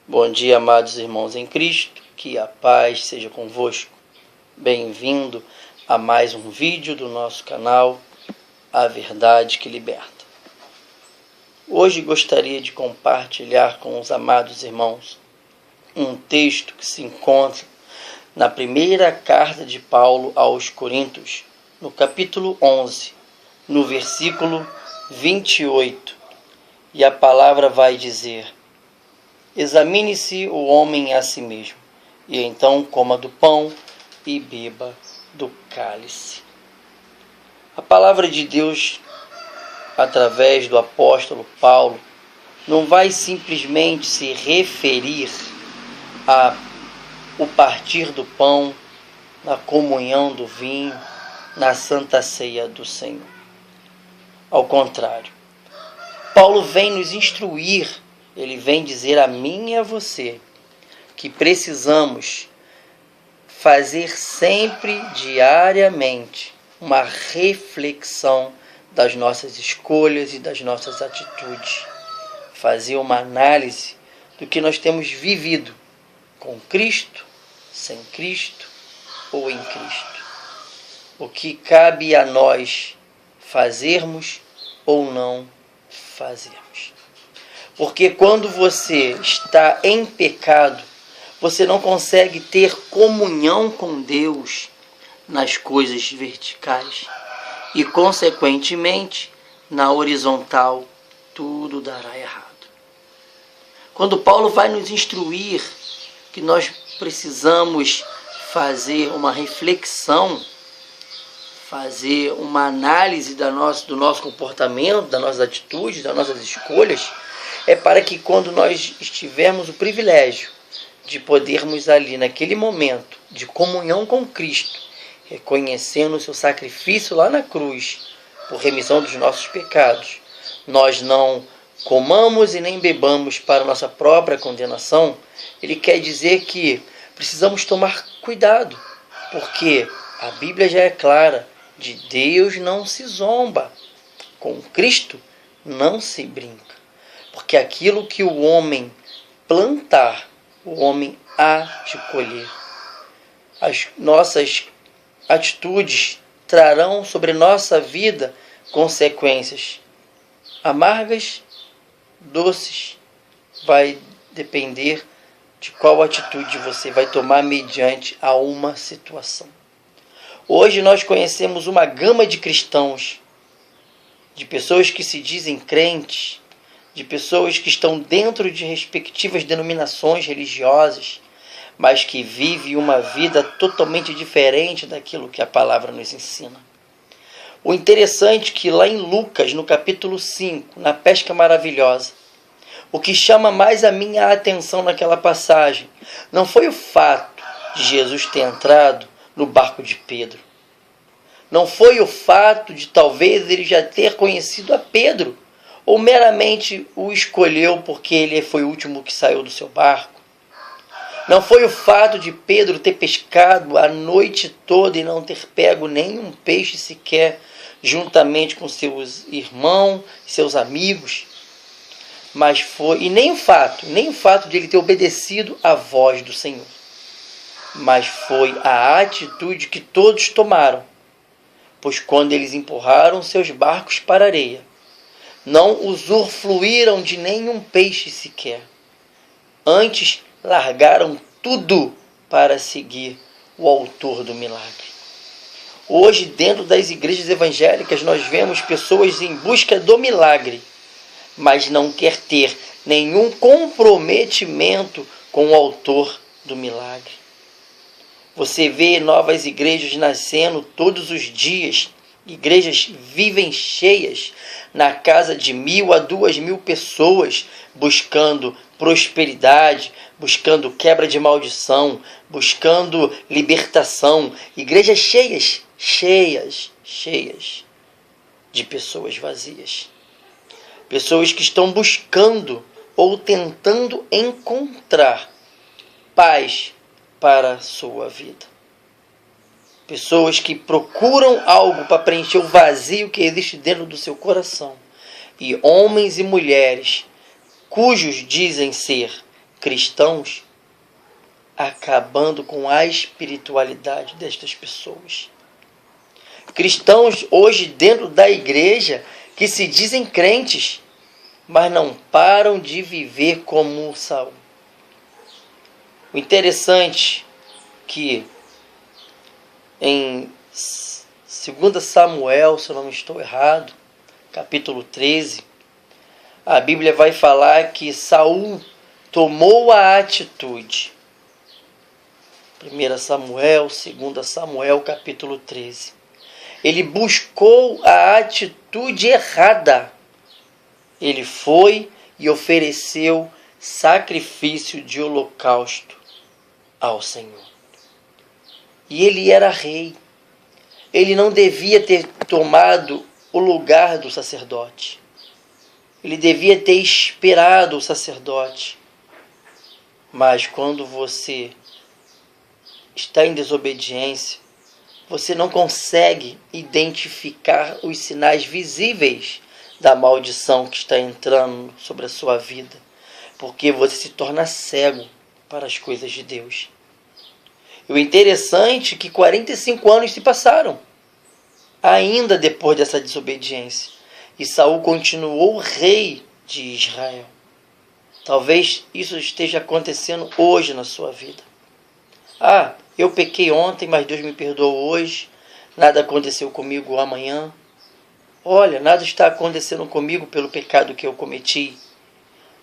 Bom dia, amados irmãos em Cristo, que a paz seja convosco. Bem-vindo a mais um vídeo do nosso canal, A Verdade que Liberta. Hoje gostaria de compartilhar com os amados irmãos um texto que se encontra na primeira carta de Paulo aos Coríntios, no capítulo 11, no versículo 28, e a palavra vai dizer: examine-se o homem a si mesmo, e então coma do pão e beba do cálice. A palavra de Deus, através do apóstolo Paulo, não vai simplesmente se referir ao partir do pão, na comunhão do vinho, na santa ceia do Senhor. Ao contrário, Paulo vem nos instruir. Ele vem dizer a mim e a você que precisamos fazer sempre, diariamente, uma reflexão das nossas escolhas e das nossas atitudes. Fazer uma análise do que nós temos vivido com Cristo, sem Cristo ou em Cristo. O que cabe a nós fazermos ou não fazermos. Porque quando você está em pecado, você não consegue ter comunhão com Deus nas coisas verticais. E, consequentemente, na horizontal, tudo dará errado. Quando Paulo vai nos instruir que nós precisamos fazer uma reflexão, fazer uma análise do nosso comportamento, das nossas atitudes, das nossas escolhas, é para que quando nós tivermos o privilégio de podermos ali, naquele momento de comunhão com Cristo, reconhecendo o seu sacrifício lá na cruz, por remissão dos nossos pecados, nós não comamos e nem bebamos para nossa própria condenação. Ele quer dizer que precisamos tomar cuidado, porque a Bíblia já é clara: de Deus não se zomba, com Cristo não se brinca. Porque aquilo que o homem plantar, o homem há de colher. As nossas atitudes trarão sobre nossa vida consequências amargas, doces. Vai depender de qual atitude você vai tomar mediante a uma situação. Hoje nós conhecemos uma gama de cristãos, de pessoas que se dizem crentes, de pessoas que estão dentro de respectivas denominações religiosas, mas que vivem uma vida totalmente diferente daquilo que a palavra nos ensina. O interessante é que lá em Lucas, no capítulo 5, na pesca maravilhosa, o que chama mais a minha atenção naquela passagem não foi o fato de Jesus ter entrado no barco de Pedro. Não foi o fato de talvez ele já ter conhecido a Pedro, ou meramente o escolheu porque ele foi o último que saiu do seu barco. Não foi o fato de Pedro ter pescado a noite toda e não ter pego nenhum peixe sequer, juntamente com seus irmãos, seus amigos. Mas foi, e nem o fato de ele ter obedecido à voz do Senhor. Mas foi a atitude que todos tomaram, pois quando eles empurraram seus barcos para a areia, não usufruíram de nenhum peixe sequer. Antes, largaram tudo para seguir o autor do milagre. Hoje, dentro das igrejas evangélicas, nós vemos pessoas em busca do milagre, mas não quer ter nenhum comprometimento com o autor do milagre. Você vê novas igrejas nascendo todos os dias. Igrejas vivem cheias, na casa de 1.000 a 2.000 pessoas, buscando prosperidade, buscando quebra de maldição, buscando libertação. Igrejas cheias de pessoas vazias. Pessoas que estão buscando ou tentando encontrar paz para a sua vida. Pessoas que procuram algo para preencher o vazio que existe dentro do seu coração. E homens e mulheres cujos dizem ser cristãos acabando com a espiritualidade destas pessoas. Cristãos hoje dentro da igreja que se dizem crentes, mas não param de viver como Saul. O interessante é que em 2 Samuel, se eu não estou errado, capítulo 13, a Bíblia vai falar que Saul tomou a atitude. 1 Samuel, 2 Samuel, capítulo 13. Ele buscou a atitude errada. Ele foi e ofereceu sacrifício de holocausto ao Senhor. E ele era rei. Ele não devia ter tomado o lugar do sacerdote. Ele devia ter esperado o sacerdote. Mas quando você está em desobediência, você não consegue identificar os sinais visíveis da maldição que está entrando sobre a sua vida, porque você se torna cego para as coisas de Deus. E o interessante é que 45 anos se passaram, ainda depois dessa desobediência, e Saul continuou rei de Israel. Talvez isso esteja acontecendo hoje na sua vida. Eu pequei ontem, mas Deus me perdoou hoje. Nada aconteceu comigo amanhã. Olha, nada está acontecendo comigo pelo pecado que eu cometi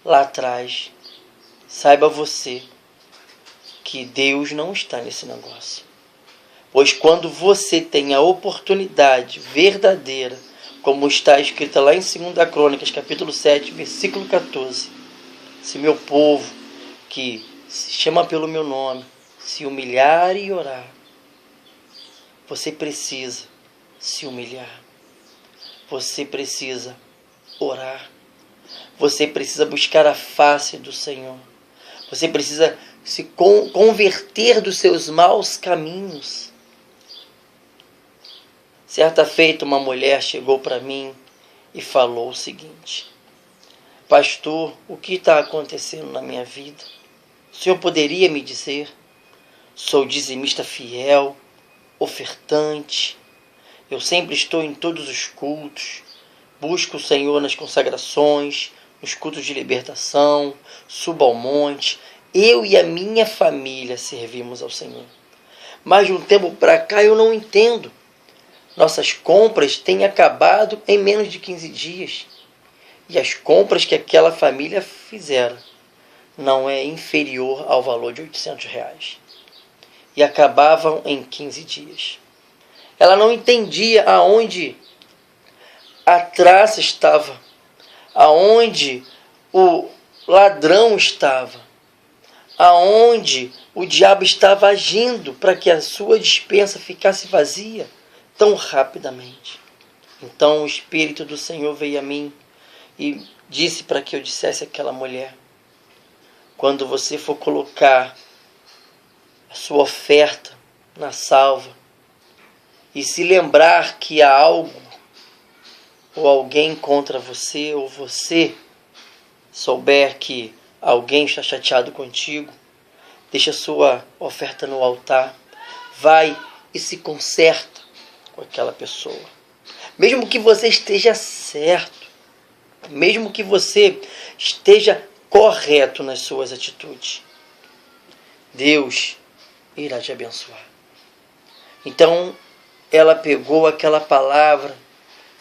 lá atrás. Saiba você que Deus não está nesse negócio. Pois quando você tem a oportunidade verdadeira, como está escrito lá em 2 Crônicas, capítulo 7, versículo 14. Se meu povo, que se chama pelo meu nome, se humilhar e orar, você precisa se humilhar. Você precisa orar. Você precisa buscar a face do Senhor. Você precisa se converter dos seus maus caminhos. Certa feita, uma mulher chegou para mim e falou o seguinte: pastor, o que está acontecendo na minha vida? O senhor poderia me dizer? Sou dizimista fiel, ofertante. Eu sempre estou em todos os cultos. Busco o Senhor nas consagrações, nos cultos de libertação, subo ao monte. Eu e a minha família servimos ao Senhor. Mas de um tempo para cá eu não entendo. Nossas compras têm acabado em menos de 15 dias. E as compras que aquela família fizeram não é inferior ao valor de R$800. E acabavam em 15 dias. Ela não entendia aonde a traça estava, aonde o ladrão estava, aonde o diabo estava agindo para que a sua despensa ficasse vazia tão rapidamente. Então o Espírito do Senhor veio a mim e disse para que eu dissesse àquela mulher: quando você for colocar a sua oferta na salva e se lembrar que há algo ou alguém contra você, ou você souber que alguém está chateado contigo, deixa a sua oferta no altar, vai e se conserta com aquela pessoa. Mesmo que você esteja certo, mesmo que você esteja correto nas suas atitudes, Deus irá te abençoar. Então, ela pegou aquela palavra,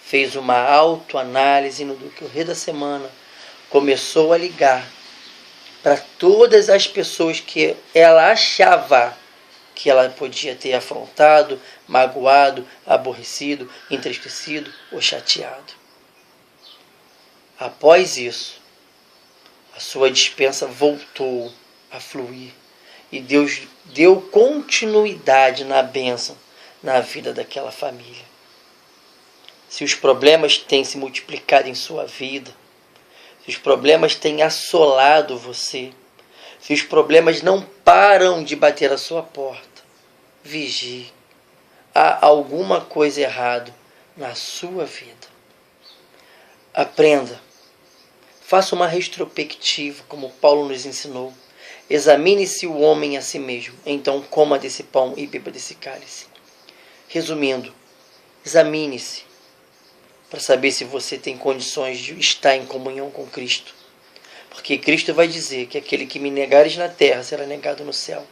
fez uma autoanálise no decorrer da semana, começou a ligar para todas as pessoas que ela achava que ela podia ter afrontado, magoado, aborrecido, entristecido ou chateado. Após isso, a sua despensa voltou a fluir e Deus deu continuidade na bênção na vida daquela família. Se os problemas têm se multiplicado em sua vida, se os problemas têm assolado você, se os problemas não param de bater à sua porta, vigie. Há alguma coisa errada na sua vida. Aprenda. Faça uma retrospectiva, como Paulo nos ensinou. Examine-se o homem a si mesmo, então coma desse pão e beba desse cálice. Resumindo, examine-se para saber se você tem condições de estar em comunhão com Cristo. Porque Cristo vai dizer que aquele que me negares na terra será negado no céu.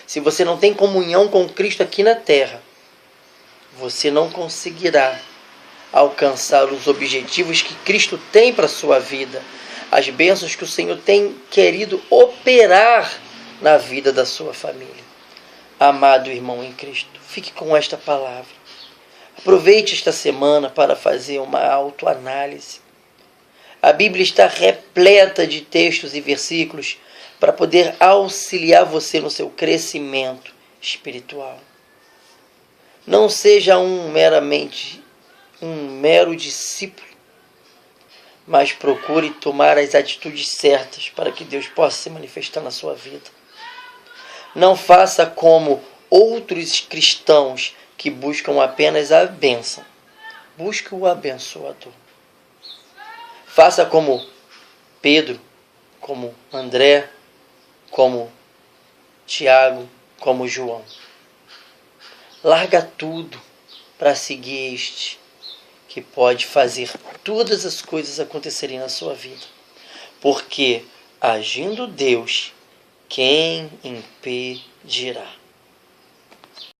Se você não tem comunhão com Cristo aqui na terra, você não conseguirá alcançar os objetivos que Cristo tem para a sua vida, as bênçãos que o Senhor tem querido operar na vida da sua família. Amado irmão em Cristo, fique com esta palavra. Aproveite esta semana para fazer uma autoanálise. A Bíblia está repleta de textos e versículos para poder auxiliar você no seu crescimento espiritual. Não seja um mero discípulo, mas procure tomar as atitudes certas para que Deus possa se manifestar na sua vida. Não faça como outros cristãos que buscam apenas a bênção. Busque o abençoador. Faça como Pedro, como André, como Tiago, como João. Larga tudo para seguir este, que pode fazer todas as coisas acontecerem na sua vida. Porque, agindo Deus, quem impedirá?